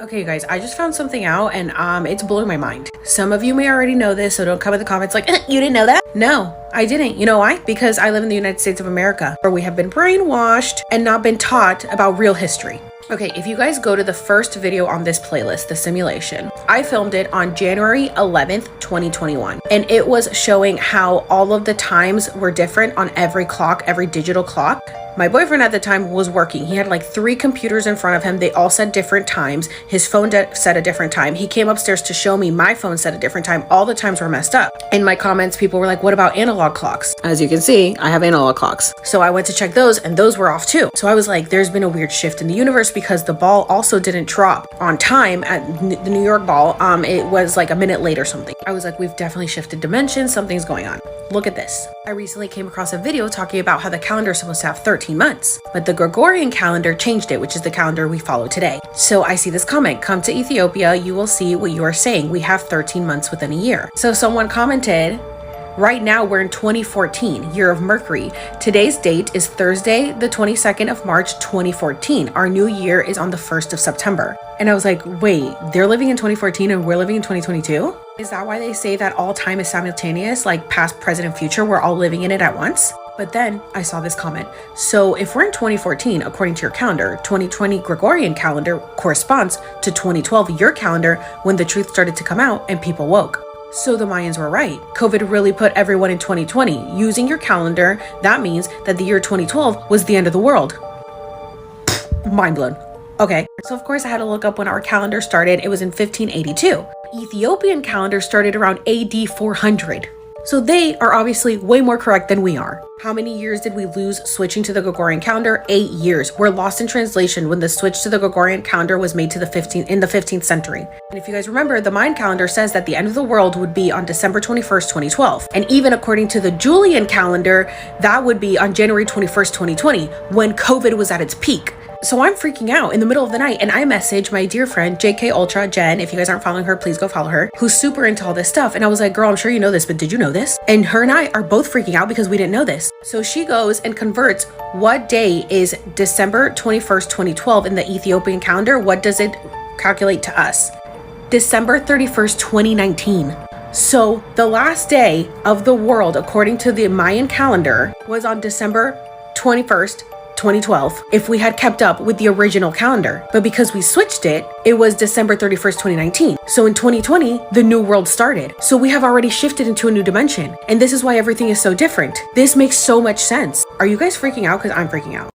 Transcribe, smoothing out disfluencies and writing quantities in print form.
Okay, guys, I just found something out and it's blowing my mind. Some of you may already know this, so don't come in the comments like, you didn't know that? No, I didn't. You know why? Because I live in the United States of America, where we have been brainwashed and not been taught about real history. Okay, if you guys go to the first video on this playlist, the simulation, I filmed it on January 11th, 2021. And it was showing how all of the times were different on every clock, every digital clock. My boyfriend at the time was working. He had like 3 computers in front of him. They all said different times. His phone said a different time. He came upstairs to show me my phone said a different time. All the times were messed up. In my comments, people were like, what about analog clocks? As you can see, I have analog clocks. So I went to check those and those were off too. So I was like, there's been a weird shift in the universe because the ball also didn't drop on time at the New York ball. It was like a minute late or something. I was like, we've definitely shifted dimensions. Something's going on. Look at this. I recently came across a video talking about how the calendar is supposed to have 13 months, but the Gregorian calendar changed it, which is the calendar we follow today. So I see this comment, come to Ethiopia, you will see what you are saying. We have 13 months within a year. So someone commented, right now we're in 2014, year of Mercury. Today's date is Thursday, the 22nd of March, 2014. Our new year is on the 1st of September. And I was like, wait, they're living in 2014 and we're living in 2022? Is that why they say that all time is simultaneous, like past, present, and future? We're all living in it at once? But then I saw this comment. So if we're in 2014, according to your calendar, 2020 Gregorian calendar corresponds to 2012, your calendar, when the truth started to come out and people woke. So the Mayans were right. COVID really put everyone in 2020. Using your calendar, that means that the year 2012 was the end of the world. Mind blown. Okay, so of course I had to look up when our calendar started. It was in 1582. Ethiopian calendar started around AD 400. So they are obviously way more correct than we are. How many years did we lose switching to the Gregorian calendar? 8 years. We're lost in translation when the switch to the Gregorian calendar was made to in the 15th century. And if you guys remember, the Mayan calendar says that the end of the world would be on December 21st, 2012. And even according to the Julian calendar, that would be on January 21st, 2020, when COVID was at its peak. So I'm freaking out in the middle of the night and I message my dear friend JK Ultra Jen. If you guys aren't following her, please go follow her, who's super into all this stuff. And I was like, girl, I'm sure you know this, but did you know this? And her and I are both freaking out because we didn't know this. So she goes and converts what day is December 21st, 2012 in the Ethiopian calendar. What does it calculate to us? December 31st, 2019. So the last day of the world, according to the Mayan calendar, was on December 21st, 2012, if we had kept up with the original calendar. But because we switched it, it was December 31st, 2019. So in 2020, the new world started. So we have already shifted into a new dimension. And this is why everything is so different. This makes so much sense. Are you guys freaking out? Because I'm freaking out.